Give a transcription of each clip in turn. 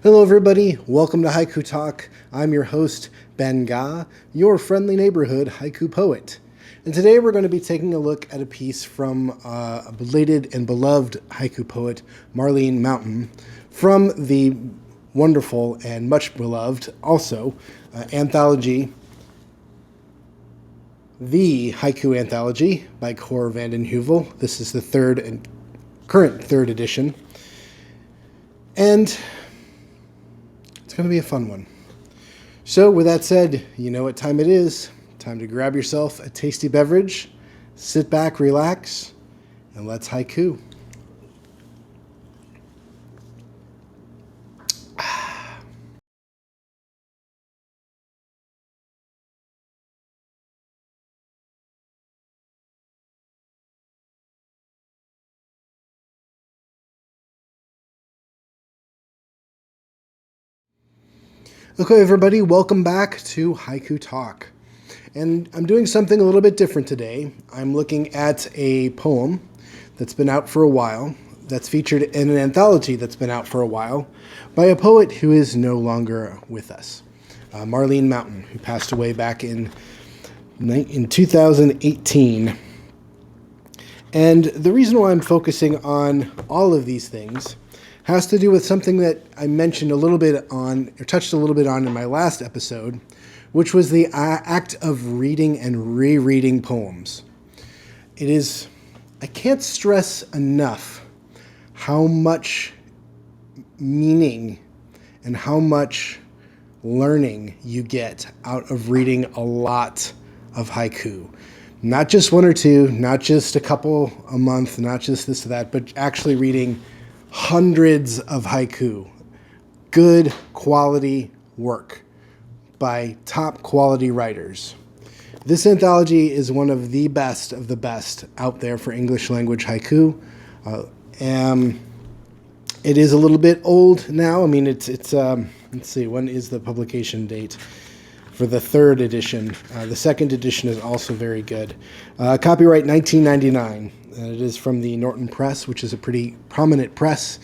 Hello everybody, welcome to Haiku Talk. I'm your host, Ben Ga, your friendly neighborhood haiku poet. And today we're going to be taking a look at a piece from a belated and beloved haiku poet, Marlene Mountain, from the wonderful and much beloved, also, anthology, the Haiku Anthology by Cor van den Heuvel. This is the current third edition. And it's going to be a fun one. So with that said, you know what time it is. Time to grab yourself a tasty beverage, sit back, relax, and let's haiku. Okay, everybody, welcome back to Haiku Talk. And I'm doing something a little bit different today. I'm looking at a poem that's been out for a while, that's featured in an anthology that's been out for a while, by a poet who is no longer with us, Marlene Mountain, who passed away back in 2018. And the reason why I'm focusing on all of these things has to do with something that I mentioned a little bit on, or touched a little bit on in my last episode, which was the act of reading and rereading poems. I can't stress enough how much meaning and how much learning you get out of reading a lot of haiku. Not just one or two, not just a couple a month, not just this or that, but actually reading hundreds of haiku, good quality work by top quality writers. This anthology is one of the best out there for English language haiku. It is a little bit old now. I mean, it's let's see, when is the publication date for the third edition? The second edition is also very good. Copyright 1999. It is from the Norton Press, which is a pretty prominent press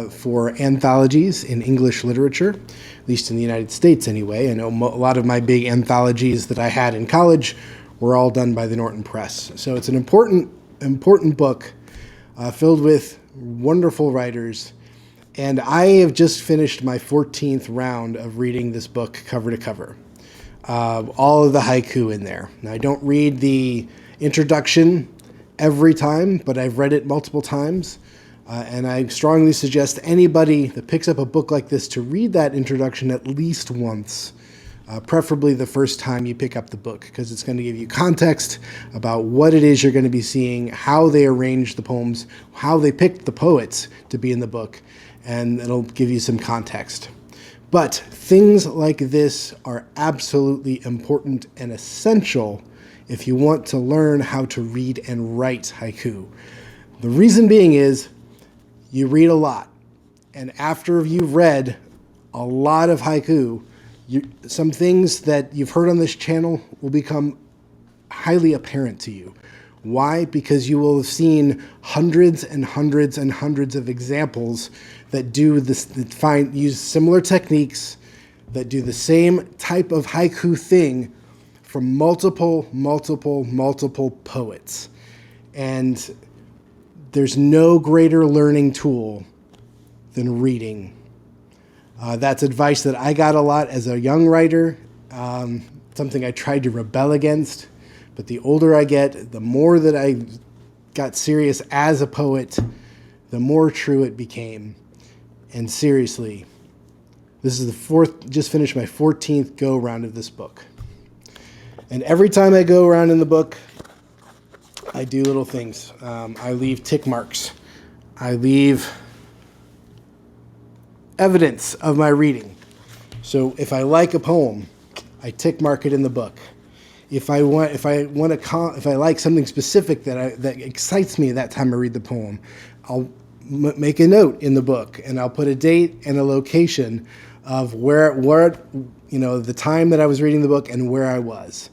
for anthologies in English literature, at least in the United States anyway. I know a lot of my big anthologies that I had in college were all done by the Norton Press. So it's an important book filled with wonderful writers. And I have just finished my 14th round of reading this book cover to cover. All of the haiku in there. Now, I don't read the introduction every time, but I've read it multiple times. And I strongly suggest anybody that picks up a book like this to read that introduction at least once, preferably the first time you pick up the book, because it's going to give you context about what it is you're going to be seeing, how they arranged the poems, how they picked the poets to be in the book, and it'll give you some context. But things like this are absolutely important and essential if you want to learn how to read and write haiku. The reason being is you read a lot, and after you've read a lot of haiku, some things that you've heard on this channel will become highly apparent to you. Why? Because you will have seen hundreds and hundreds and hundreds of examples that do this, that use similar techniques, that do the same type of haiku thing from multiple poets. And there's no greater learning tool than reading. That's advice that I got a lot as a young writer, something I tried to rebel against. But the older I get, the more that I got serious as a poet, the more true it became. And seriously, this is just finished my 14th go round of this book. And every time I go around in the book, I do little things. I leave tick marks. I leave evidence of my reading. So if I like a poem, I tick mark it in the book. If I like something specific that excites me that time I read the poem, I'll make a note in the book, and I'll put a date and a location of where the time that I was reading the book and where I was.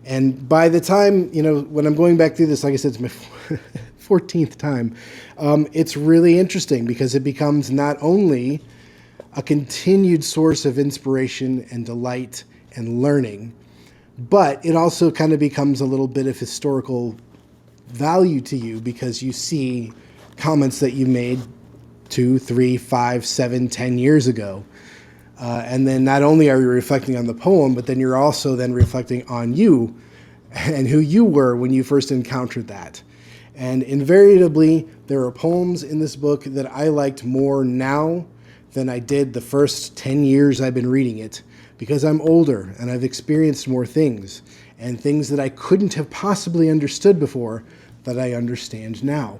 And by the time, when I'm going back through this, like I said, it's my 14th time, it's really interesting because it becomes not only a continued source of inspiration and delight and learning, but it also kind of becomes a little bit of historical value to you because you see comments that you made 2, 3, 5, 7, 10 years ago. And then not only are you reflecting on the poem, but then you're also then reflecting on you and who you were when you first encountered that. And invariably, there are poems in this book that I liked more now than I did the first 10 years I've been reading it, because I'm older and I've experienced more things, and things that I couldn't have possibly understood before that I understand now,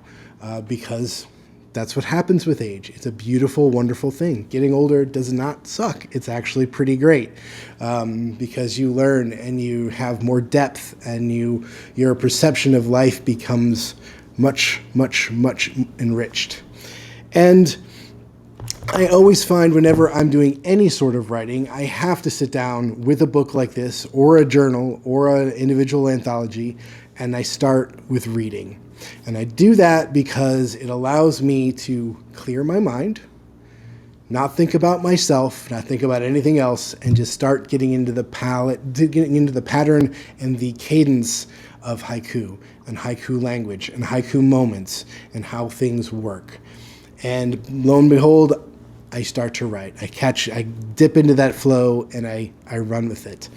because that's what happens with age. It's a beautiful, wonderful thing. Getting older does not suck. It's actually pretty great, because you learn and you have more depth, and your perception of life becomes much, much, much enriched. And I always find whenever I'm doing any sort of writing, I have to sit down with a book like this, or a journal, or an individual anthology, and I start with reading. And I do that because it allows me to clear my mind, not think about myself, not think about anything else, and just start getting into the getting into the pattern and the cadence of haiku and haiku language and haiku moments and how things work. And lo and behold, I start to write. I dip into that flow, and I run with it.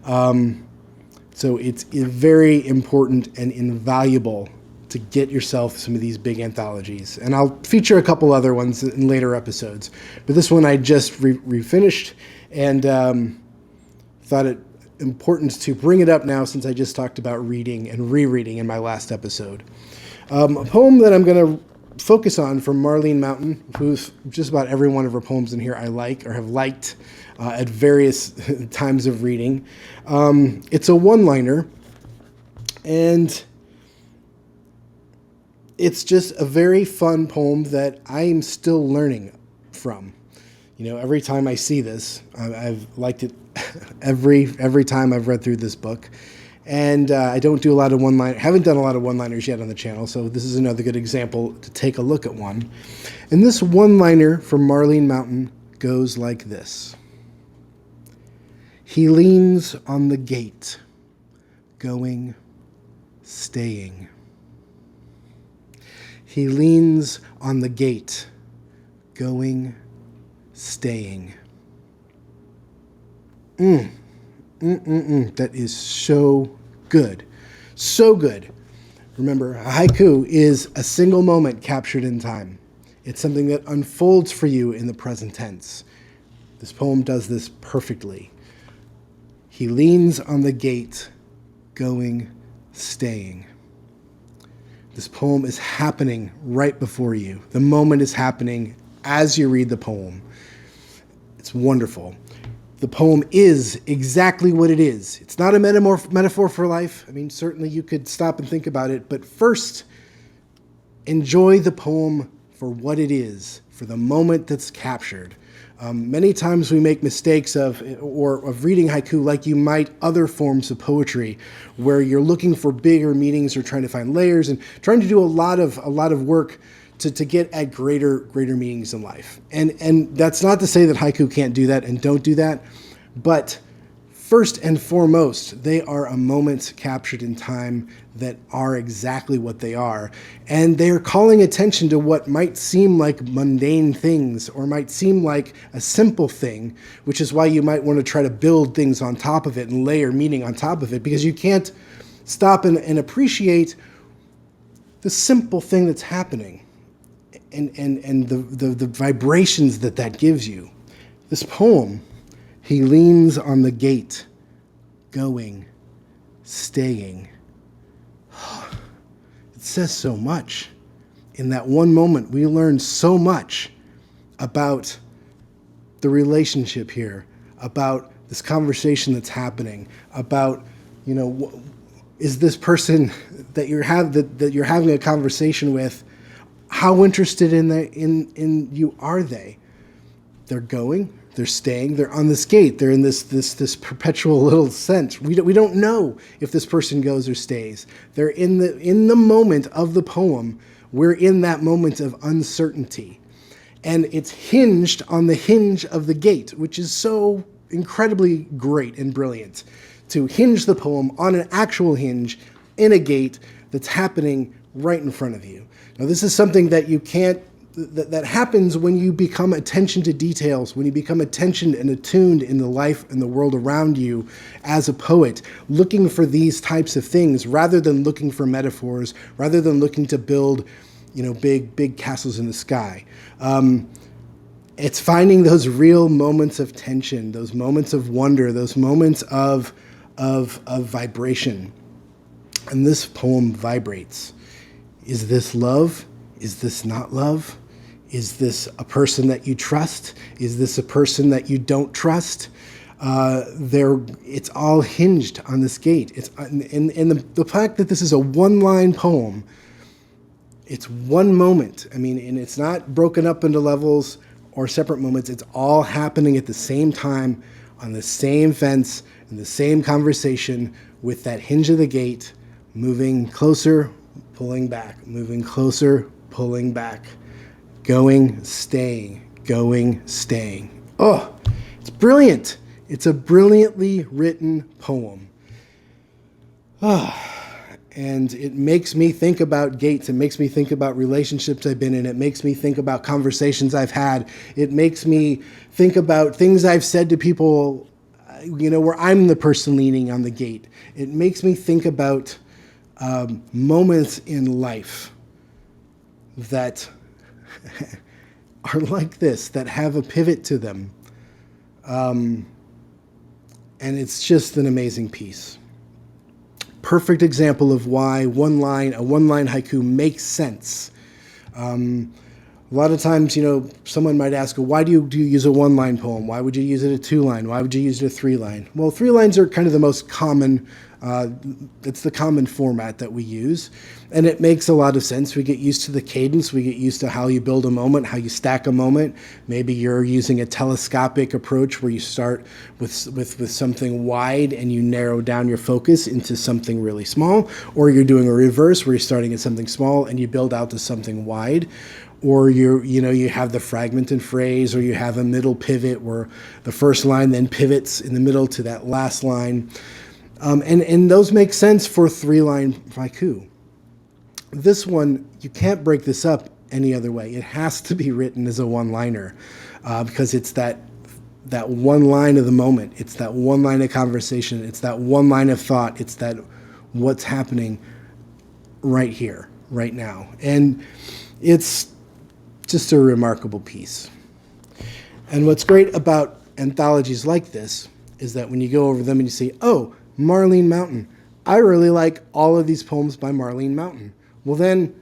So it's very important and invaluable to get yourself some of these big anthologies. And I'll feature a couple other ones in later episodes. But this one I just refinished, and thought it important to bring it up now since I just talked about reading and rereading in my last episode. A poem that I'm going to focus on from Marlene Mountain, who's just about every one of her poems in here I like or have liked at various times of reading. It's a one-liner, and it's just a very fun poem that I am still learning from. You know, every time I see this, I've liked it every time I've read through this book. And I don't do a lot of haven't done a lot of one-liners yet on the channel, so this is another good example to take a look at one. And this one-liner from Marlene Mountain goes like this. He leans on the gate, going, staying. He leans on the gate, going, staying. That is so good. So good. Remember, a haiku is a single moment captured in time. It's something that unfolds for you in the present tense. This poem does this perfectly. He leans on the gate, going, staying. This poem is happening right before you. The moment is happening as you read the poem. It's wonderful. The poem is exactly what it is. It's not a metaphor for life. I mean, certainly you could stop and think about it, but first, enjoy the poem for what it is, for the moment that's captured. Many times we make mistakes of reading haiku like you might other forms of poetry, where you're looking for bigger meanings or trying to find layers and trying to do a lot of work to get at greater meanings in life. And that's not to say that haiku can't do that and don't do that, but first and foremost, they are a moment captured in time that are exactly what they are. And they're calling attention to what might seem like mundane things or might seem like a simple thing, which is why you might want to try to build things on top of it and layer meaning on top of it, because you can't stop and appreciate the simple thing that's happening and the vibrations that gives you. This poem, he leans on the gate, going, staying. It says so much. In that one moment, we learn so much about the relationship here, about this conversation that's happening, about, you know, is this person that you're having a conversation with, how interested in you are they? They're going, they're staying, they're on this gate, they're in this perpetual little sense. We don't know if this person goes or stays. They're in the moment of the poem. We're in that moment of uncertainty. And it's hinged on the hinge of the gate, which is so incredibly great and brilliant, to hinge the poem on an actual hinge in a gate that's happening right in front of you. Now, this is something that you can't, that happens when you become attention to details, when you become attention and attuned in the life and the world around you as a poet, looking for these types of things rather than looking for metaphors, rather than looking to build, big castles in the sky. It's finding those real moments of tension, those moments of wonder, those moments of vibration. And this poem vibrates. Is this love? Is this not love? Is this a person that you trust? Is this a person that you don't trust? It's all hinged on this gate. And the fact that this is a one-line poem, it's one moment. And it's not broken up into levels or separate moments. It's all happening at the same time, on the same fence, in the same conversation, with that hinge of the gate moving closer, pulling back, moving closer, pulling back, going, staying, going, staying. Oh, it's brilliant. It's a brilliantly written poem. And it makes me think about gates. It makes me think about relationships I've been in. It makes me think about conversations I've had. It makes me think about things I've said to people, where I'm the person leaning on the gate. It makes me think about moments in life that are like this, that have a pivot to them. And it's just an amazing piece. Perfect example of why a one-line haiku makes sense. A lot of times, someone might ask, why do you use a one-line poem? Why would you use it a two-line? Why would you use it a three-line? Well, three lines are kind of the most common. It's the common format that we use, and it makes a lot of sense. We get used to the cadence. We get used to how you build a moment, how you stack a moment. Maybe you're using a telescopic approach where you start with something wide and you narrow down your focus into something really small, or you're doing a reverse where you're starting at something small and you build out to something wide. Or you have the fragmented phrase, or you have a middle pivot where the first line then pivots in the middle to that last line. And those make sense for three-line haiku. This one, you can't break this up any other way. It has to be written as a one-liner because it's that one line of the moment. It's that one line of conversation. It's that one line of thought. It's that what's happening right here, right now. And it's just a remarkable piece. And what's great about anthologies like this is that when you go over them and you say, oh, Marlene Mountain, I really like all of these poems by Marlene Mountain. Well, then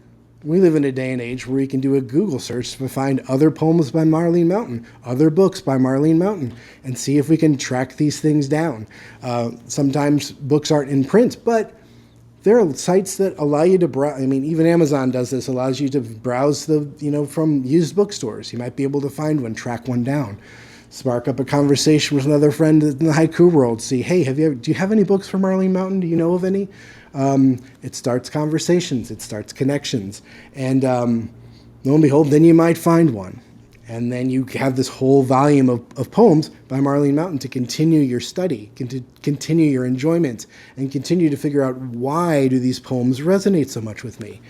we live in a day and age where you can do a Google search to find other poems by Marlene Mountain, other books by Marlene Mountain, and see if we can track these things down. Sometimes books aren't in print, but there are sites that allow you to browse. Even Amazon does this, allows you to browse from used bookstores. You might be able to find one, track one down, spark up a conversation with another friend in the haiku world. See, hey, do you have any books from Marlene Mountain? Do you know of any? It starts conversations. It starts connections. And lo and behold, then you might find one. And then you have this whole volume of poems by Marlene Mountain to continue your study, continue your enjoyment, and continue to figure out why do these poems resonate so much with me.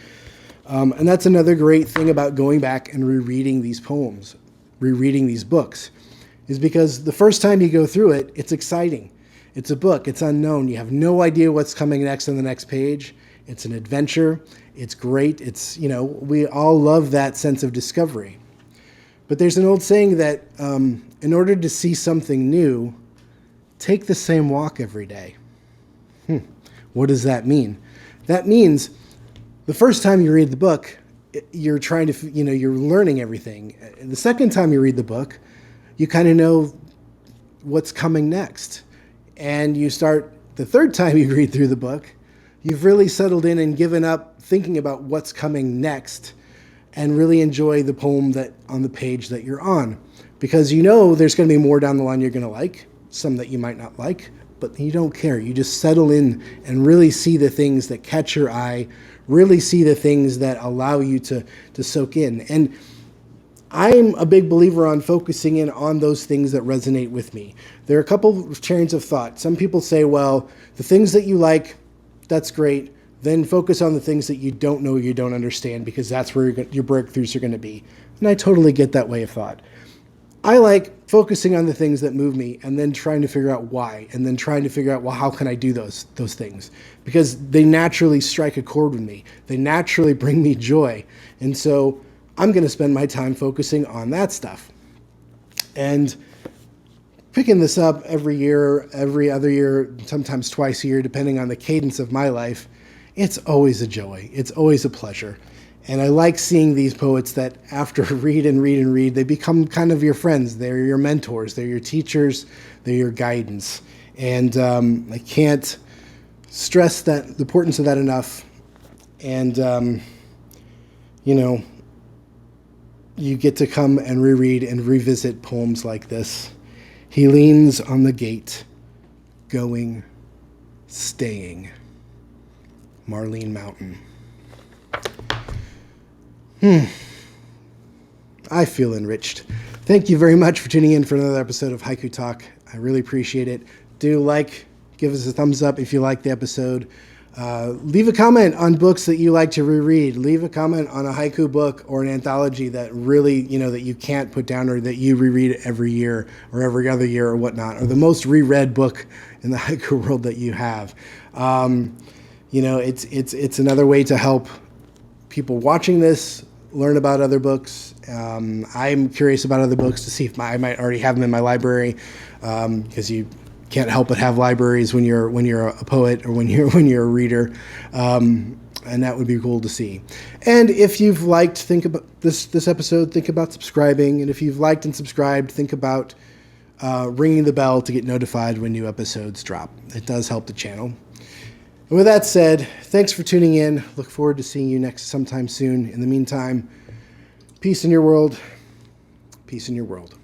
And that's another great thing about going back and rereading these poems, rereading these books, is because the first time you go through it, it's exciting. It's a book. It's unknown. You have no idea what's coming next on the next page. It's an adventure. It's great. We all love that sense of discovery. But there's an old saying that in order to see something new, take the same walk every day. What does that mean? That means the first time you read the book, you're trying to, you're learning everything. The second time you read the book, you kind of know what's coming next. And the third time you read through the book, you've really settled in and given up thinking about what's coming next, and really enjoy the poem that on the page that you're on. Because there's going to be more down the line you're going to like, some that you might not like, but you don't care. You just settle in and really see the things that catch your eye, really see the things that allow you to soak in. And I'm a big believer on focusing in on those things that resonate with me. There are a couple of trains of thought. Some people say, well, the things that you like, that's great. Then focus on the things that you don't know, you don't understand, because that's where your breakthroughs are going to be. And I totally get that way of thought. I like focusing on the things that move me and then trying to figure out why, and then trying to figure out, well, how can I do those things? Because they naturally strike a chord with me. They naturally bring me joy. And so I'm going to spend my time focusing on that stuff. And picking this up every year, every other year, sometimes twice a year, depending on the cadence of my life, it's always a joy. It's always a pleasure. And I like seeing these poets that after read and read and read, they become kind of your friends. They're your mentors. They're your teachers. They're your guidance. And I can't stress that the importance of that enough. And, you get to come and reread and revisit poems like this. He leans on the gate, going, staying. Marlene Mountain. I feel enriched. Thank you very much for tuning in for another episode of Haiku Talk. I really appreciate it. Do give us a thumbs up if you like the episode. Leave a comment on books that you like to reread. Leave a comment on a haiku book or an anthology that really, that you can't put down, or that you reread every year or every other year or whatnot, or the most reread book in the haiku world that you have. It's another way to help people watching this learn about other books. I'm curious about other books to see if I might already have them in my library, because you can't help but have libraries when you're a poet or when you're a reader, and that would be cool to see. And if you've liked, think about this episode, think about subscribing. And if you've liked and subscribed, think about ringing the bell to get notified when new episodes drop. It does help the channel. And with that said, thanks for tuning in. Look forward to seeing you sometime soon. In the meantime, peace in your world. Peace in your world.